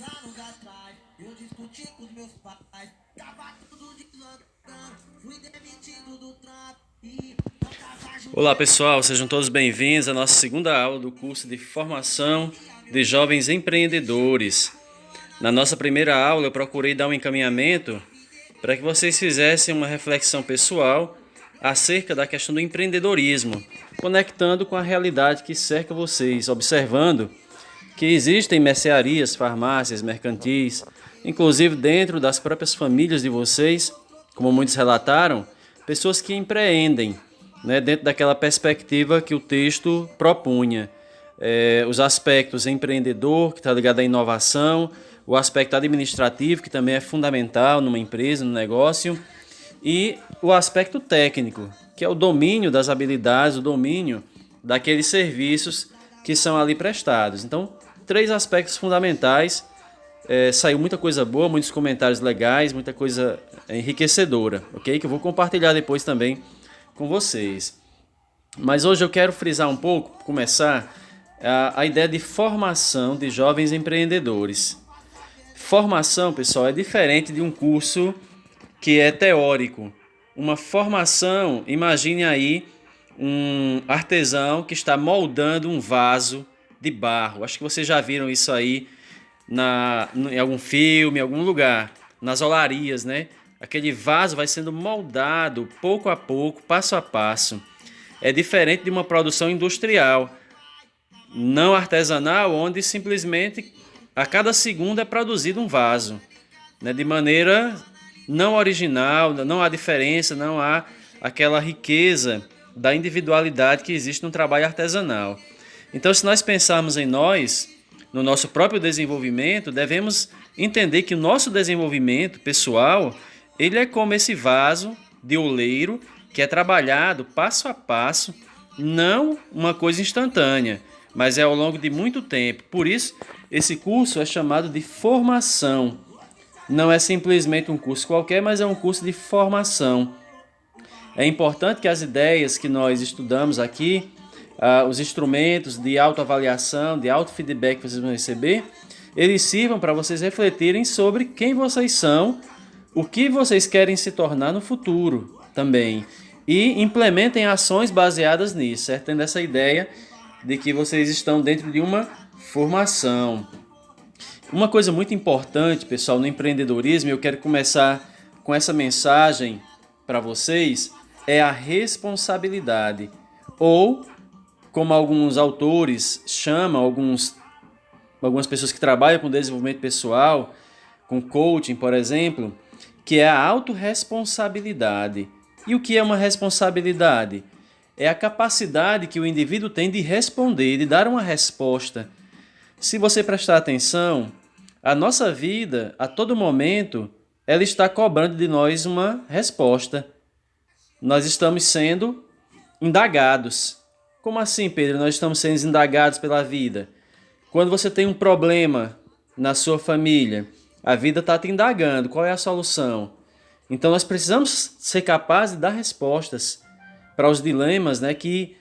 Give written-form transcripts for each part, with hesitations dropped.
anos atrás, eu discuti com os meus pais, tava tudo deslocando, fui demitido do trampo e não tava Olá ajudando. pessoal, sejam todos bem-vindos à nossa segunda aula do curso de formação de jovens empreendedores. Na nossa primeira aula eu procurei dar um encaminhamento para que vocês fizessem uma reflexão pessoal acerca da questão do empreendedorismo, conectando com a realidade que cerca vocês, observando que existem mercearias, farmácias, mercantis, inclusive dentro das próprias famílias de vocês, como muitos relataram, pessoas que empreendem, né, dentro daquela perspectiva que o texto propunha. Os aspectos empreendedor, que está ligado à inovação, o aspecto administrativo, que também é fundamental numa empresa, no negócio, e o aspecto técnico, que é o domínio das habilidades, o domínio daqueles serviços que são ali prestados. Então, três aspectos fundamentais. Saiu muita coisa boa, muitos comentários legais, muita coisa enriquecedora, ok? Que eu vou compartilhar depois também com vocês. Mas hoje eu quero frisar um pouco, começar, a ideia de formação de jovens empreendedores. Formação, pessoal, é diferente de um curso que é teórico. Uma formação, imagine aí um artesão que está moldando um vaso de barro. Acho que vocês já viram isso aí em algum filme, em algum lugar, nas olarias, né? Aquele vaso vai sendo moldado pouco a pouco, passo a passo. É diferente de uma produção industrial, não artesanal, onde simplesmente a cada segundo é produzido um vaso, né? De maneira não original, não há diferença, não há aquela riqueza da individualidade que existe no trabalho artesanal. Então, se nós pensarmos em nós, no nosso próprio desenvolvimento, devemos entender que o nosso desenvolvimento pessoal, ele é como esse vaso de oleiro que é trabalhado passo a passo, não uma coisa instantânea, mas é ao longo de muito tempo. Por isso, esse curso é chamado de formação. Não é simplesmente um curso qualquer, mas é um curso de formação. É importante que as ideias que nós estudamos aqui, os instrumentos de autoavaliação, de autofeedback que vocês vão receber, eles sirvam para vocês refletirem sobre quem vocês são, o que vocês querem se tornar no futuro também. E implementem ações baseadas nisso, certo? Tendo essa ideia de que vocês estão dentro de uma formação. Uma coisa muito importante, pessoal, no empreendedorismo, eu quero começar com essa mensagem para vocês, é a responsabilidade. Ou, como alguns autores chamam, algumas pessoas que trabalham com desenvolvimento pessoal, com coaching, por exemplo, que é a autorresponsabilidade. E o que é uma responsabilidade? É a capacidade que o indivíduo tem de responder, de dar uma resposta. Se você prestar atenção, a nossa vida, a todo momento, ela está cobrando de nós uma resposta. Nós estamos sendo indagados. Como assim, Pedro? Nós estamos sendo indagados pela vida. Quando você tem um problema na sua família, a vida está te indagando. Qual é a solução? Então nós precisamos ser capazes de dar respostas para os dilemas, né, que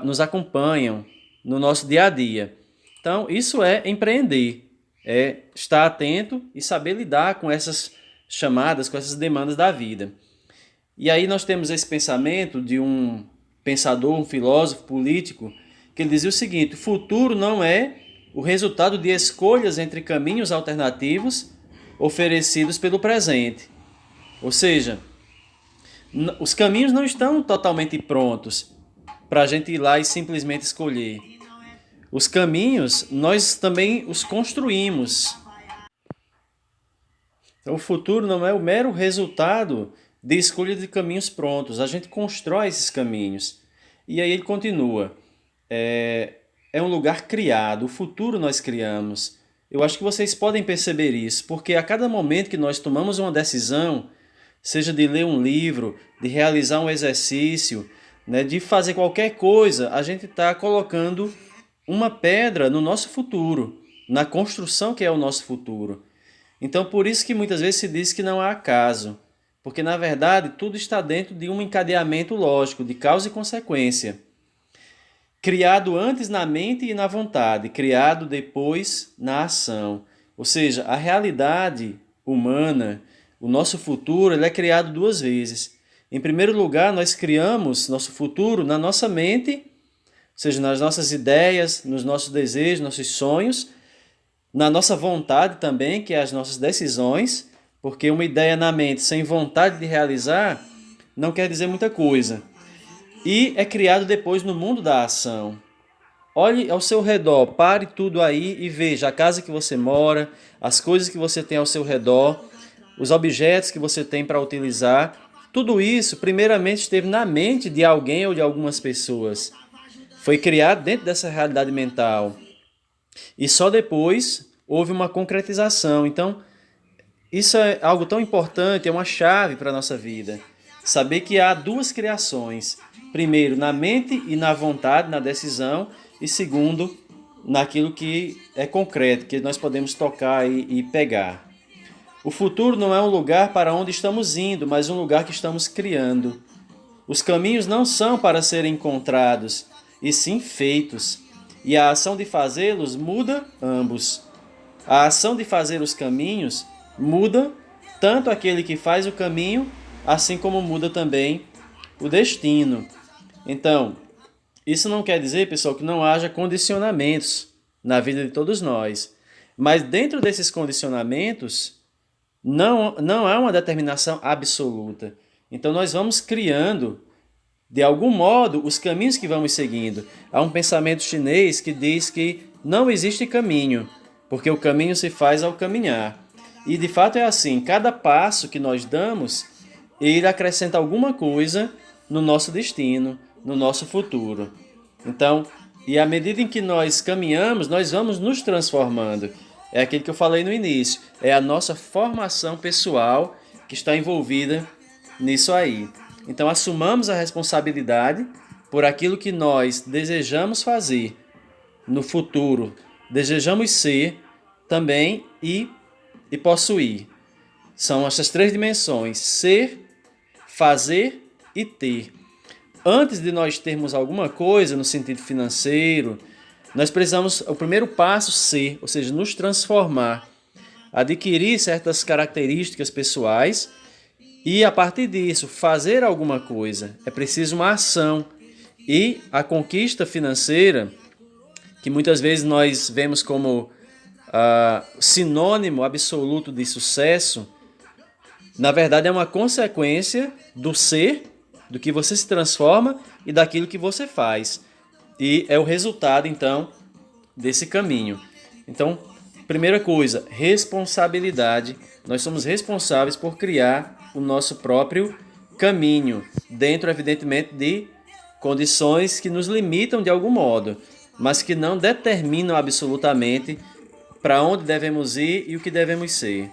nos acompanham no nosso dia a dia. Então isso é empreender, é estar atento e saber lidar com essas chamadas, com essas demandas da vida. E aí nós temos esse pensamento de um pensador, um filósofo político, que ele dizia o seguinte: o futuro não é o resultado de escolhas entre caminhos alternativos oferecidos pelo presente. Ou seja, os caminhos não estão totalmente prontos para a gente ir lá e simplesmente escolher. Os caminhos nós também os construímos. Então, o futuro não é o mero resultado de escolha de caminhos prontos. A gente constrói esses caminhos. E aí ele continua. É um lugar criado. O futuro nós criamos. Eu acho que vocês podem perceber isso, porque a cada momento que nós tomamos uma decisão, seja de ler um livro, de realizar um exercício, né, de fazer qualquer coisa, a gente está colocando uma pedra no nosso futuro, na construção que é o nosso futuro. Então, por isso que muitas vezes se diz que não há acaso, porque na verdade tudo está dentro de um encadeamento lógico, de causa e consequência. Criado antes na mente e na vontade, criado depois na ação. Ou seja, a realidade humana, o nosso futuro, ele é criado duas vezes. Em primeiro lugar, nós criamos nosso futuro na nossa mente, ou seja, nas nossas ideias, nos nossos desejos, nossos sonhos, na nossa vontade também, que é as nossas decisões, porque uma ideia na mente sem vontade de realizar não quer dizer muita coisa. E é criado depois no mundo da ação. Olhe ao seu redor, pare tudo aí e veja a casa que você mora, as coisas que você tem ao seu redor, os objetos que você tem para utilizar. Tudo isso, primeiramente, esteve na mente de alguém ou de algumas pessoas. Foi criado dentro dessa realidade mental. E só depois houve uma concretização. Então, isso é algo tão importante, é uma chave para a nossa vida. Saber que há duas criações. Primeiro, na mente e na vontade, na decisão. E segundo, naquilo que é concreto, que nós podemos tocar e pegar. O futuro não é um lugar para onde estamos indo, mas um lugar que estamos criando. Os caminhos não são para serem encontrados, e sim feitos. E a ação de fazê-los muda ambos. A ação de fazer os caminhos muda tanto aquele que faz o caminho, assim como muda também o destino. Então, isso não quer dizer, pessoal, que não haja condicionamentos na vida de todos nós. Mas dentro desses condicionamentos, não há uma determinação absoluta. Então nós vamos criando, de algum modo, os caminhos que vamos seguindo. Há um pensamento chinês que diz que não existe caminho, porque o caminho se faz ao caminhar. E de fato é assim, cada passo que nós damos, ele acrescenta alguma coisa no nosso destino, no nosso futuro. Então, e à medida em que nós caminhamos, nós vamos nos transformando. É aquilo que eu falei no início, é a nossa formação pessoal que está envolvida nisso aí. Então, assumamos a responsabilidade por aquilo que nós desejamos fazer no futuro, desejamos ser também e possuir. São essas três dimensões: ser, fazer e ter. Antes de nós termos alguma coisa no sentido financeiro, nós precisamos, o primeiro passo, ser, ou seja, nos transformar, adquirir certas características pessoais e, a partir disso, fazer alguma coisa. É preciso uma ação. E a conquista financeira, que muitas vezes nós vemos como sinônimo absoluto de sucesso, na verdade é uma consequência do ser, do que você se transforma e daquilo que você faz. E é o resultado, então, desse caminho. Então, primeira coisa, responsabilidade. Nós somos responsáveis por criar o nosso próprio caminho, dentro, evidentemente, de condições que nos limitam de algum modo, mas que não determinam absolutamente para onde devemos ir e o que devemos ser.